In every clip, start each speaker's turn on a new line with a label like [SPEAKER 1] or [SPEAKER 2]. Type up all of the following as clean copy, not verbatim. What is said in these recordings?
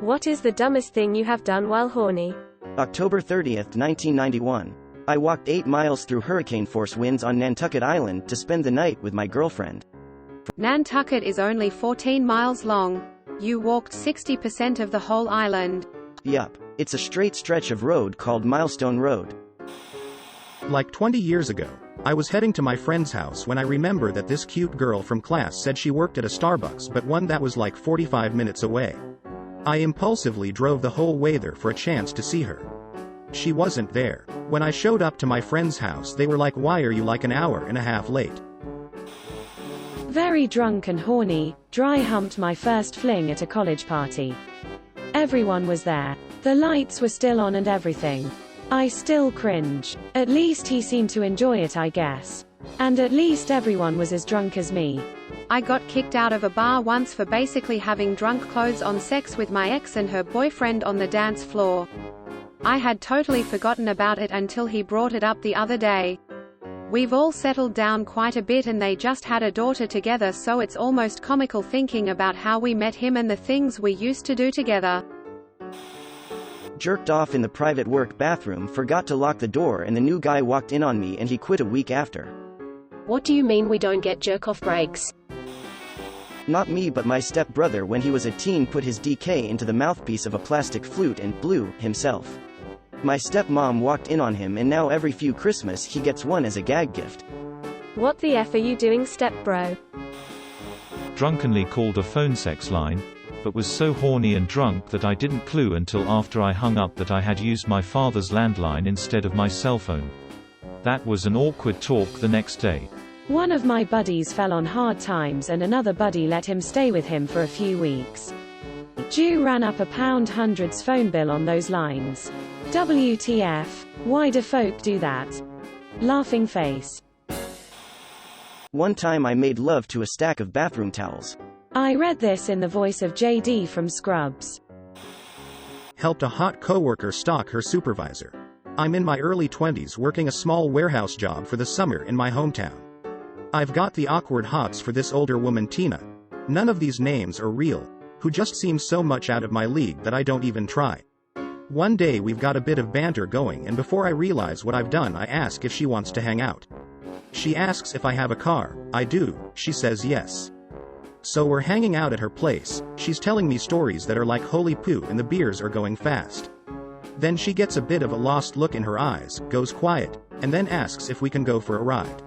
[SPEAKER 1] What is the dumbest thing you have done while horny?
[SPEAKER 2] October 30th, 1991. I walked 8 miles through hurricane-force winds on Nantucket Island to spend the night with my girlfriend.
[SPEAKER 3] Nantucket is only 14 miles long. You walked 60% of the whole island.
[SPEAKER 2] Yup. It's a straight stretch of road called Milestone Road.
[SPEAKER 4] Like 20 years ago, I was heading to my friend's house when I remember that this cute girl from class said she worked at a Starbucks, but one that was like 45 minutes away. I impulsively drove the whole way there for a chance to see her. She wasn't there. When I showed up to my friend's house, they were like, "Why are you like an hour and a half late?"
[SPEAKER 1] Very drunk and horny, dry humped my first fling at a college party. Everyone was there. The lights were still on and everything. I still cringe. At least he seemed to enjoy it, I guess. And at least everyone was as drunk as me.
[SPEAKER 3] I got kicked out of a bar once for basically having drunk clothes on sex with my ex and her boyfriend on the dance floor. I had totally forgotten about it until he brought it up the other day. We've all settled down quite a bit and they just had a daughter together, so it's almost comical thinking about how we met him and the things we used to do together.
[SPEAKER 2] Jerked off in the private work bathroom, forgot to lock the door, and the new guy walked in on me and he quit a week after.
[SPEAKER 5] What do you mean we don't get jerk-off breaks?
[SPEAKER 2] Not me, but my step-brother when he was a teen put his DK into the mouthpiece of a plastic flute and blew himself. My stepmom walked in on him and now every few Christmas he gets one as a gag gift.
[SPEAKER 1] What the F are you doing, step-bro?
[SPEAKER 6] Drunkenly called a phone sex line, but was so horny and drunk that I didn't clue until after I hung up that I had used my father's landline instead of my cell phone. That was an awkward talk the next day.
[SPEAKER 1] One of my buddies fell on hard times and another buddy let him stay with him for a few weeks. Jew ran up £100's phone bill on those lines. WTF? Why do folk do that? Laughing face.
[SPEAKER 2] One time I made love to a stack of bathroom towels.
[SPEAKER 1] I read this in the voice of JD from Scrubs.
[SPEAKER 4] Helped a hot coworker stalk her supervisor. I'm in my early 20s working a small warehouse job for the summer in my hometown. I've got the awkward hots for this older woman, Tina. None of these names are real, who just seems so much out of my league that I don't even try. One day we've got a bit of banter going, and before I realize what I've done, I ask if she wants to hang out. She asks if I have a car. I do. She says yes. So we're hanging out at her place. She's telling me stories that are like holy poo and the beers are going fast. Then she gets a bit of a lost look in her eyes, goes quiet, and then asks if we can go for a ride.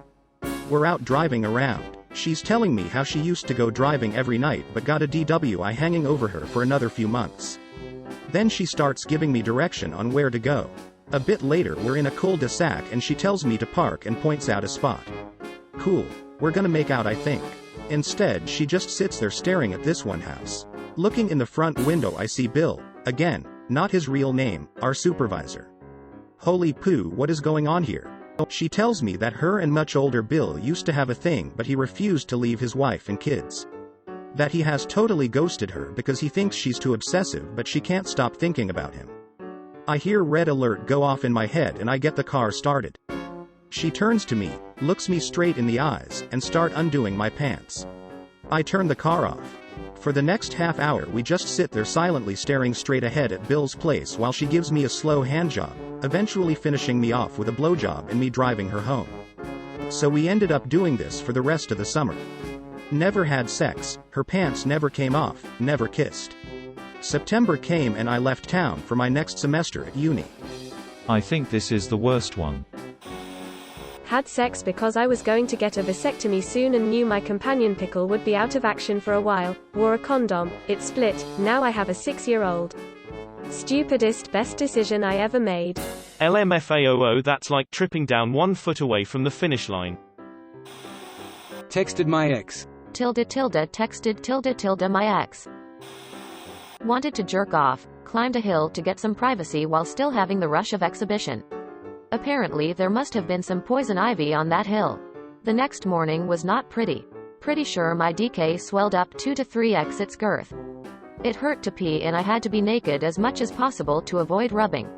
[SPEAKER 4] We're out driving around. She's telling me how she used to go driving every night but got a DWI hanging over her for another few months. Then she starts giving me direction on where to go. A bit later we're in a cul-de-sac and she tells me to park and points out a spot. Cool. We're gonna make out, I think. Instead, she just sits there staring at this one house. Looking in the front window, I see Bill. Again, not his real name, our supervisor. Holy poo, what is going on here? She tells me that her and much older Bill used to have a thing, but he refused to leave his wife and kids. That he has totally ghosted her because he thinks she's too obsessive, but she can't stop thinking about him. I hear red alert go off in my head and I get the car started. She turns to me, looks me straight in the eyes, and start undoing my pants. I turn the car off. For the next half hour we just sit there silently staring straight ahead at Bill's place while she gives me a slow handjob, eventually finishing me off with a blowjob and me driving her home. So we ended up doing this for the rest of the summer. Never had sex, her pants never came off, never kissed. September came and I left town for my next semester at uni.
[SPEAKER 6] I think this is the worst one.
[SPEAKER 1] Had sex because I was going to get a vasectomy soon and knew my companion pickle would be out of action for a while. Wore a condom, it split, now I have a 6-year-old. Stupidest best decision I ever made.
[SPEAKER 7] LMFAOO, that's like tripping down 1 foot away from the finish line.
[SPEAKER 8] Texted my ex.
[SPEAKER 5] Texted my ex. Wanted to jerk off, climbed a hill to get some privacy while still having the rush of exhibition. Apparently there must have been some poison ivy on that hill. The next morning was not pretty. Pretty sure my DK swelled up 2 to 3x its girth. It hurt to pee and I had to be naked as much as possible to avoid rubbing.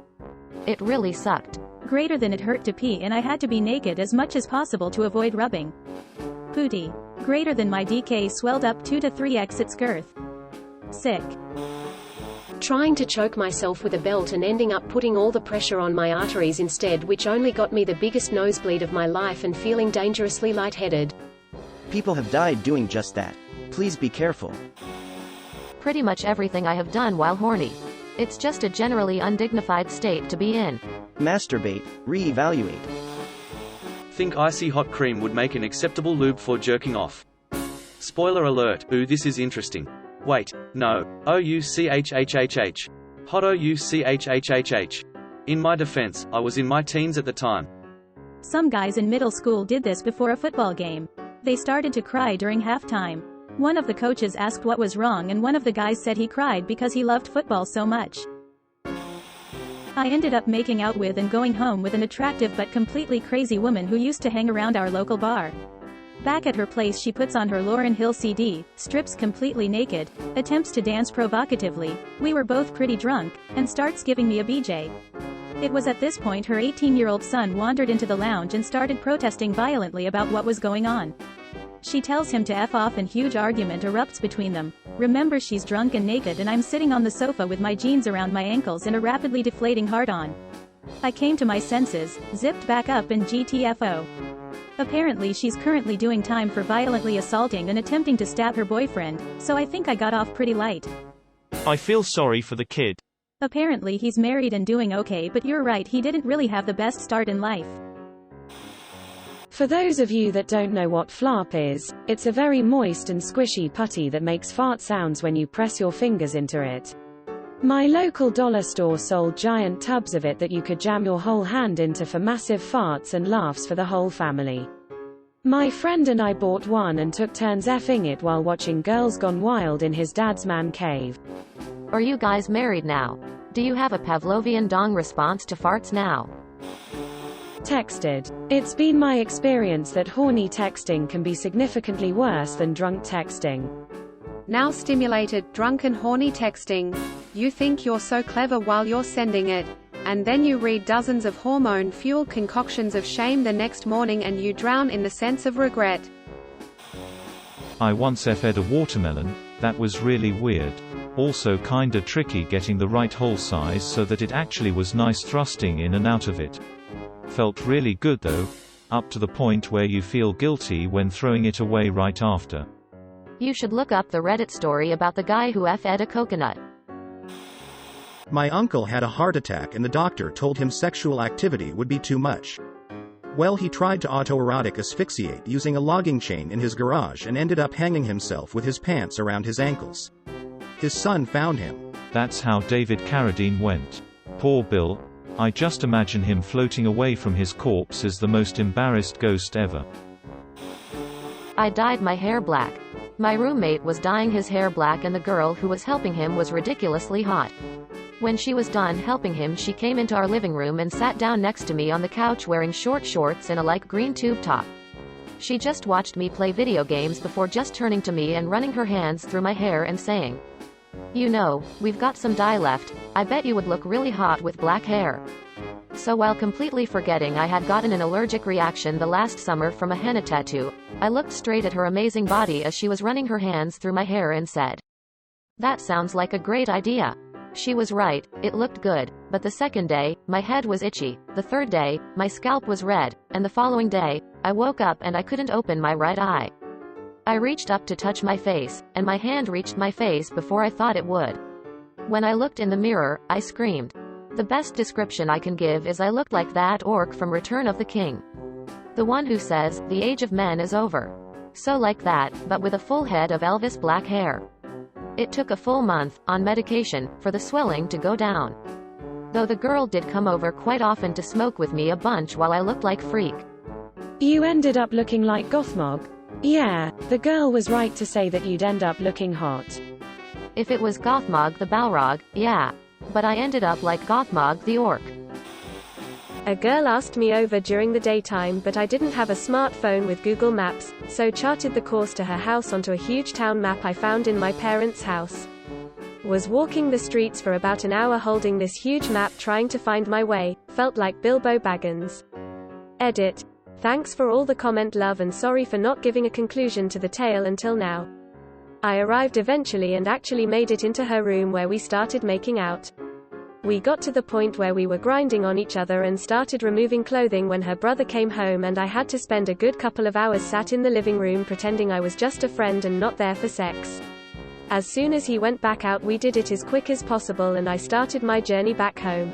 [SPEAKER 5] It really sucked.
[SPEAKER 9] Greater than it hurt to pee and I had to be naked as much as possible to avoid rubbing. Pooty. Greater than my DK swelled up 2 to 3x its girth. Sick.
[SPEAKER 10] trying to choke myself with a belt and ending up putting all the pressure on my arteries instead, which only got me the biggest nosebleed of my life and feeling dangerously lightheaded.
[SPEAKER 2] People have died doing just that. Please be careful.
[SPEAKER 5] Pretty much everything I have done while horny. It's just a generally undignified state to be in.
[SPEAKER 2] Masturbate, re-evaluate.
[SPEAKER 11] Think icy hot cream would make an acceptable lube for jerking off. Spoiler alert, ooh, this is interesting. Wait, no. OUCHHHH. Hot OUCHHHH. In my defense, I was in my teens at the time.
[SPEAKER 9] Some guys in middle school did this before a football game. They started to cry during halftime. One of the coaches asked what was wrong, and one of the guys said he cried because he loved football so much. I ended up making out with and going home with an attractive but completely crazy woman who used to hang around our local bar. Back at her place, she puts on her Lauryn Hill CD, strips completely naked, attempts to dance provocatively, we were both pretty drunk, and starts giving me a BJ. It was at this point her 18-year-old son wandered into the lounge and started protesting violently about what was going on. She tells him to F off and huge argument erupts between them. Remember, she's drunk and naked and I'm sitting on the sofa with my jeans around my ankles and a rapidly deflating hard-on. I came to my senses, zipped back up and GTFO. Apparently she's currently doing time for violently assaulting and attempting to stab her boyfriend, so I think I got off pretty light.
[SPEAKER 7] I feel sorry for the kid.
[SPEAKER 9] Apparently he's married and doing okay, but you're right, he didn't really have the best start in life.
[SPEAKER 1] For those of you that don't know what flop is, it's a very moist and squishy putty that makes fart sounds when you press your fingers into it. My local dollar store sold giant tubs of it that you could jam your whole hand into for massive farts and laughs for the whole family. My friend and I bought one and took turns effing it while watching Girls Gone Wild in his dad's man cave.
[SPEAKER 5] Are you guys married now? Do you have a Pavlovian dong response to farts now?
[SPEAKER 1] Texted. It's been my experience that horny texting can be significantly worse than drunk texting.
[SPEAKER 3] Now stimulated, drunken horny texting. You think you're so clever while you're sending it. And then you read dozens of hormone-fueled concoctions of shame the next morning and you drown in the sense of regret.
[SPEAKER 6] I once fed a watermelon. That was really weird. Also kinda tricky getting the right hole size so that it actually was nice thrusting in and out of it. Felt really good though, up to the point where you feel guilty when throwing it away right after.
[SPEAKER 5] You should look up the Reddit story about the guy who fed a coconut.
[SPEAKER 4] My uncle had a heart attack and the doctor told him sexual activity would be too much. Well, he tried to autoerotic asphyxiate using a logging chain in his garage and ended up hanging himself with his pants around his ankles. His son found him.
[SPEAKER 6] That's how David Carradine went. Poor Bill. I just imagine him floating away from his corpse as the most embarrassed ghost ever.
[SPEAKER 5] I dyed my hair black. My roommate was dyeing his hair black and the girl who was helping him was ridiculously hot. When she was done helping him, she came into our living room and sat down next to me on the couch wearing short shorts and a light green tube top. She just watched me play video games before just turning to me and running her hands through my hair and saying, "You know, we've got some dye left. I bet you would look really hot with black hair." So while completely forgetting I had gotten an allergic reaction the last summer from a henna tattoo, I looked straight at her amazing body as she was running her hands through my hair and said, "That sounds like a great idea." She was right, it looked good, but the second day, my head was itchy, the third day, my scalp was red, and the following day, I woke up and I couldn't open my right eye. I reached up to touch my face, and my hand reached my face before I thought it would. When I looked in the mirror, I screamed. The best description I can give is I looked like that orc from Return of the King. The one who says, "The age of men is over." So like that, but with a full head of Elvis black hair. It took a full month, on medication, for the swelling to go down. Though the girl did come over quite often to smoke with me a bunch while I looked like freak.
[SPEAKER 1] You ended up looking like Gothmog? Yeah, the girl was right to say that you'd end up looking hot.
[SPEAKER 5] If it was Gothmog the Balrog, yeah. But I ended up like Gothmog the Orc.
[SPEAKER 10] A girl asked me over during the daytime, but I didn't have a smartphone with Google Maps, so charted the course to her house onto a huge town map I found in my parents' house. Was walking the streets for about an hour holding this huge map trying to find my way, felt like Bilbo Baggins. Edit. Thanks for all the comment, love, and sorry for not giving a conclusion to the tale until now. I arrived eventually and actually made it into her room where we started making out. We got to the point where we were grinding on each other and started removing clothing when her brother came home, and I had to spend a good couple of hours sat in the living room pretending I was just a friend and not there for sex. As soon as he went back out, we did it as quick as possible and I started my journey back home.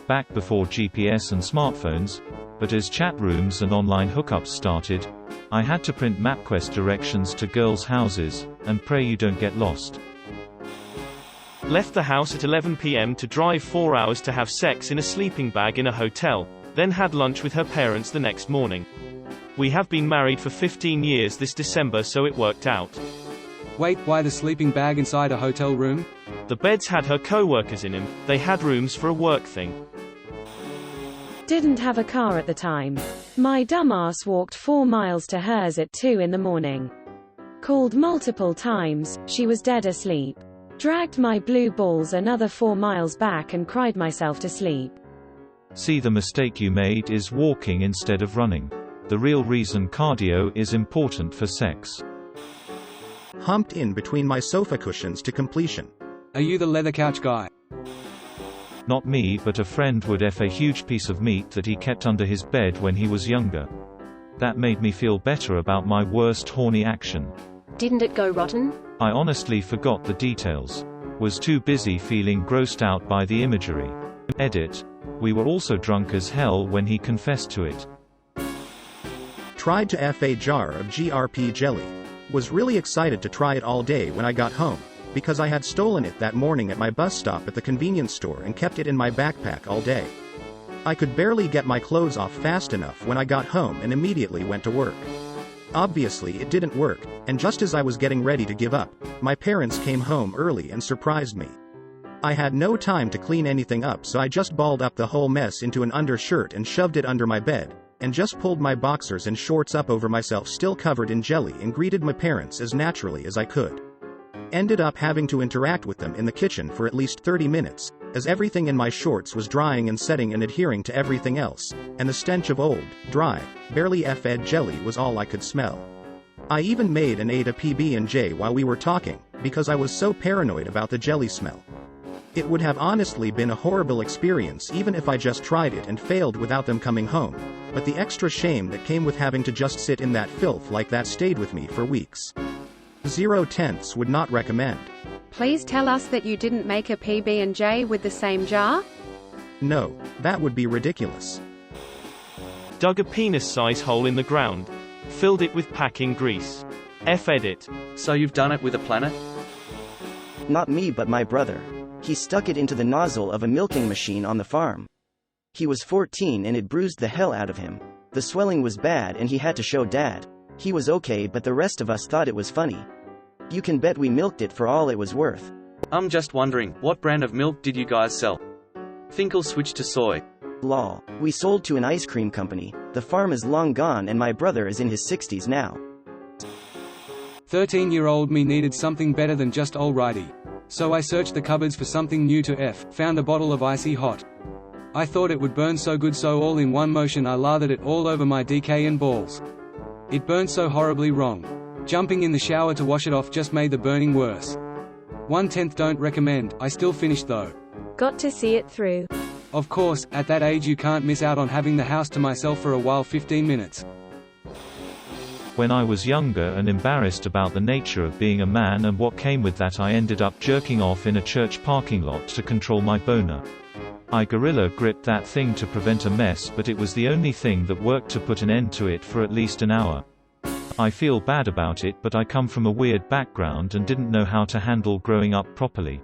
[SPEAKER 6] Back before GPS and smartphones, but as chat rooms and online hookups started, I had to print MapQuest directions to girls' houses, and pray you don't get lost.
[SPEAKER 7] Left the house at 11 p.m. to drive 4 hours to have sex in a sleeping bag in a hotel, then had lunch with her parents the next morning. We have been married for 15 years this December, so it worked out.
[SPEAKER 8] Wait, why the sleeping bag inside a hotel room?
[SPEAKER 7] The beds had her co-workers in them, they had rooms for a work thing.
[SPEAKER 1] Didn't have a car at the time. My dumbass walked 4 miles to hers at 2 in the morning. Called multiple times, she was dead asleep. Dragged my blue balls another 4 miles back and cried myself to sleep.
[SPEAKER 6] See, the mistake you made is walking instead of running. The real reason cardio is important for sex.
[SPEAKER 4] Humped in between my sofa cushions to completion.
[SPEAKER 8] Are you the leather couch guy?
[SPEAKER 6] Not me, but a friend would F a huge piece of meat that he kept under his bed when he was younger. That made me feel better about my worst horny action.
[SPEAKER 10] Didn't it go rotten?
[SPEAKER 6] I honestly forgot the details. Was too busy feeling grossed out by the imagery. Edit. We were also drunk as hell when he confessed to it.
[SPEAKER 4] Tried to F a jar of GRP jelly. Was really excited to try it all day when I got home, because I had stolen it that morning at my bus stop at the convenience store and kept it in my backpack all day. I could barely get my clothes off fast enough when I got home and immediately went to work. Obviously it didn't work, and just as I was getting ready to give up, my parents came home early and surprised me. I had no time to clean anything up, so I just balled up the whole mess into an undershirt and shoved it under my bed, and just pulled my boxers and shorts up over myself still covered in jelly and greeted my parents as naturally as I could. Ended up having to interact with them in the kitchen for at least 30 minutes, as everything in my shorts was drying and setting and adhering to everything else, and the stench of old, dry, barely F-ed jelly was all I could smell. I even made and ate a PB&J while we were talking, because I was so paranoid about the jelly smell. It would have honestly been a horrible experience even if I just tried it and failed without them coming home, but the extra shame that came with having to just sit in that filth like that stayed with me for weeks. 0/10 would not recommend.
[SPEAKER 3] Please tell us that you didn't make a PB&J with the same jar?
[SPEAKER 4] No, that would be ridiculous.
[SPEAKER 7] Dug a penis-size hole in the ground. Filled it with packing grease. F-edit.
[SPEAKER 11] So you've done it with a planet?
[SPEAKER 2] Not me, but my brother. He stuck it into the nozzle of a milking machine on the farm. He was 14 and it bruised the hell out of him. The swelling was bad and he had to show Dad. He was okay, but the rest of us thought it was funny. You can bet we milked it for all it was worth.
[SPEAKER 11] I'm just wondering, what brand of milk did you guys sell? Think I'll switch to soy.
[SPEAKER 2] Lol. We sold to an ice cream company. The farm is long gone and my brother is in his 60s now.
[SPEAKER 8] 13-year-old me needed something better than just alrighty. So I searched the cupboards for something new to F, found a bottle of icy hot. I thought it would burn so good, so all in one motion I lathered it all over my DK and balls. It burned so horribly wrong. Jumping in the shower to wash it off just made the burning worse. 1/10 don't recommend, I still finished though.
[SPEAKER 10] Got to see it through.
[SPEAKER 8] Of course, at that age you can't miss out on having the house to myself for a while. 15 minutes.
[SPEAKER 6] When I was younger and embarrassed about the nature of being a man and what came with that, I ended up jerking off in a church parking lot to control my boner. I gorilla gripped that thing to prevent a mess, but it was the only thing that worked to put an end to it for at least an hour. I feel bad about it, but I come from a weird background and didn't know how to handle growing up properly.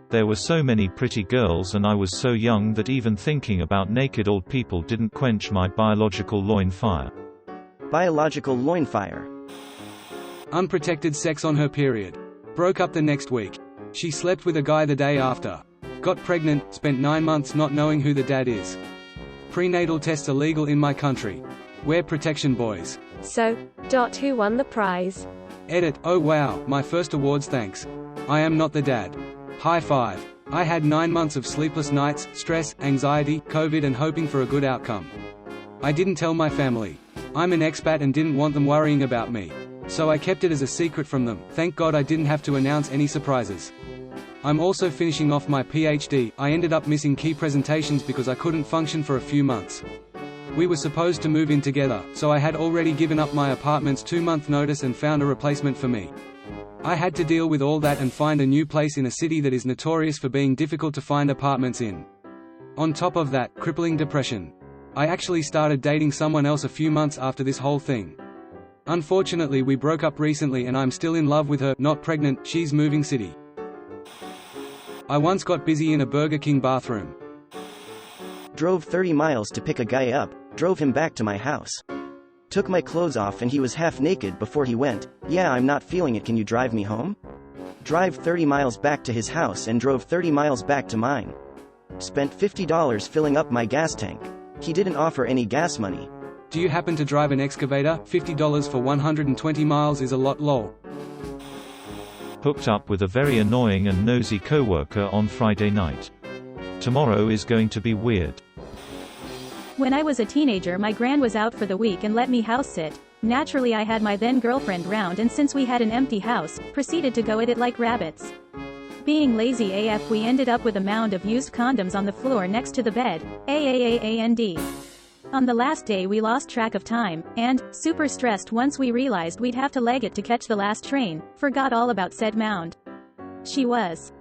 [SPEAKER 6] There were so many pretty girls and I was so young that even thinking about naked old people didn't quench my biological loin fire.
[SPEAKER 2] Biological loin fire.
[SPEAKER 8] Unprotected sex on her period. Broke up the next week. She slept with a guy the day after. Got pregnant, spent 9 months not knowing who the dad is. Prenatal tests are legal in my country. Wear protection, boys.
[SPEAKER 10] So, who won the prize?
[SPEAKER 8] Edit. Oh wow, my first awards, thanks. I am not the dad. High five. I had 9 months of sleepless nights, stress, anxiety, COVID and hoping for a good outcome. I didn't tell my family. I'm an expat and didn't want them worrying about me. So I kept it as a secret from them. Thank God I didn't have to announce any surprises. I'm also finishing off my PhD. I ended up missing key presentations because I couldn't function for a few months. We were supposed to move in together, so I had already given up my apartment's 2-month notice and found a replacement for me. I had to deal with all that and find a new place in a city that is notorious for being difficult to find apartments in. On top of that, crippling depression. I actually started dating someone else a few months after this whole thing. Unfortunately, we broke up recently and I'm still in love with her, not pregnant, she's moving city. I once got busy in a Burger King bathroom.
[SPEAKER 2] Drove 30 miles to pick a guy up, drove him back to my house. Took my clothes off and he was half naked before he went, "Yeah, I'm not feeling it, can you drive me home?" Drive 30 miles back to his house and drove 30 miles back to mine. Spent $50 filling up my gas tank. He didn't offer any gas money.
[SPEAKER 8] Do you happen to drive an excavator? $50 for 120 miles is a lot lol.
[SPEAKER 6] Hooked up with a very annoying and nosy coworker on Friday night. Tomorrow is going to be weird.
[SPEAKER 9] When I was a teenager, my gran was out for the week and let me house sit. Naturally, I had my then girlfriend round, and since we had an empty house, proceeded to go at it like rabbits. Being lazy AF, we ended up with a mound of used condoms on the floor next to the bed. AAAAND. On the last day we lost track of time, and, super stressed once we realized we'd have to leg it to catch the last train, forgot all about said mound. She was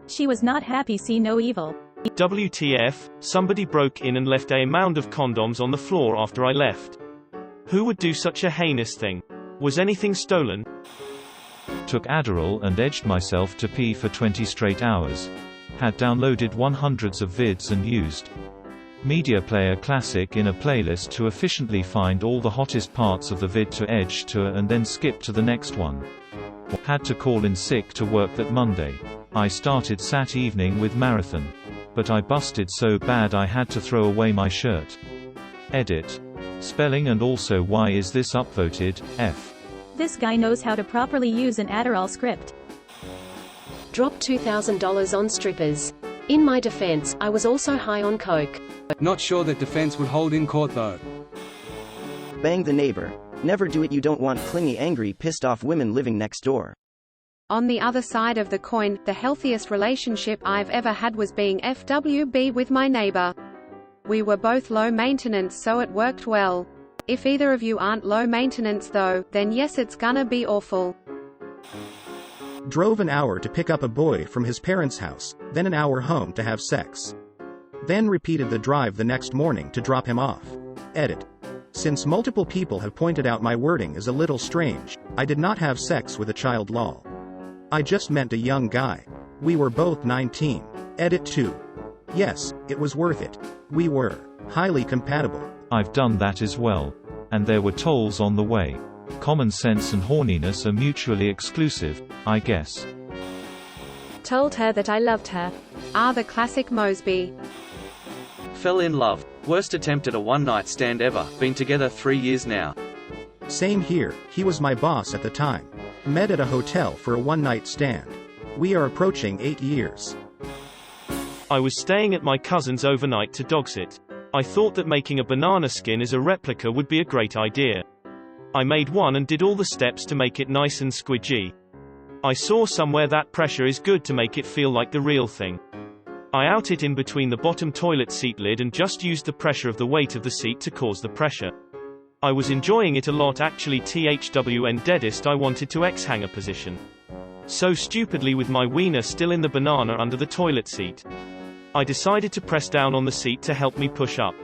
[SPEAKER 9] not happy, see no evil.
[SPEAKER 7] WTF, somebody broke in and left a mound of condoms on the floor after I left. Who would do such a heinous thing? Was anything stolen?
[SPEAKER 6] Took Adderall and edged myself to pee for 20 straight hours. Had downloaded hundreds of vids and used Media Player Classic in a playlist to efficiently find all the hottest parts of the vid to edge to and then skip to the next one. Had to call in sick to work that Monday. I started Sat evening with marathon. But I busted so bad I had to throw away my shirt. Edit. Spelling and also why is this upvoted, F.
[SPEAKER 9] This guy knows how to properly use an Adderall script.
[SPEAKER 10] Dropped $2,000 on strippers. In my defense, I was also high on coke.
[SPEAKER 8] Not sure that defense would hold in court though.
[SPEAKER 2] Bang the neighbor. Never do it, you don't want clingy, angry, pissed off women living next door.
[SPEAKER 3] On the other side of the coin, the healthiest relationship I've ever had was being FWB with my neighbor. We were both low maintenance, so it worked well. If either of you aren't low maintenance though, then yes, it's gonna be awful.
[SPEAKER 4] Drove an hour to pick up a boy from his parents' house, then an hour home to have sex. Then repeated the drive the next morning to drop him off. Edit. Since multiple people have pointed out my wording is a little strange, I did not have sex with a child lol. I just meant a young guy. We were both 19. Edit 2. Yes, it was worth it. We were highly compatible.
[SPEAKER 6] I've done that as well. And there were tolls on the way. Common sense and horniness are mutually exclusive, I guess.
[SPEAKER 10] Told her that I loved her.
[SPEAKER 3] The classic Mosby.
[SPEAKER 11] Fell in love. Worst attempt at a one-night stand ever. Been together 3 years now.
[SPEAKER 4] Same here, he was my boss at the time. Met at a hotel for a one-night stand. We are approaching 8 years.
[SPEAKER 7] I was staying at my cousin's overnight to dogsit. I thought that making a banana skin as a replica would be a great idea. I made one and did all the steps to make it nice and squidgy. I saw somewhere that pressure is good to make it feel like the real thing. I out it in between the bottom toilet seat lid and just used the pressure of the weight of the seat to cause the pressure. I was enjoying it a lot, actually. THWN deadest, I wanted to X-hanger position. So stupidly, with my wiener still in the banana under the toilet seat. I decided to press down on the seat to help me push up.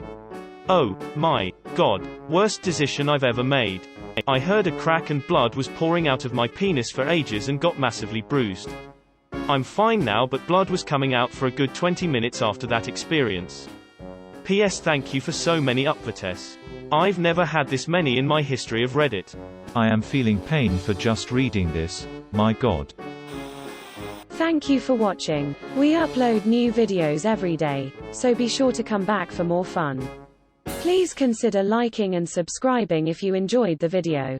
[SPEAKER 7] Oh my god, worst decision I've ever made. I heard a crack and blood was pouring out of my penis for ages and got massively bruised. I'm fine now, but blood was coming out for a good 20 minutes after that experience. P.S. Thank you for so many upvotes. I've never had this many in my history of Reddit.
[SPEAKER 6] I am feeling pain for just reading this, my god.
[SPEAKER 1] Thank you for watching. We upload new videos every day, so be sure to come back for more fun. Please consider liking and subscribing if you enjoyed the video.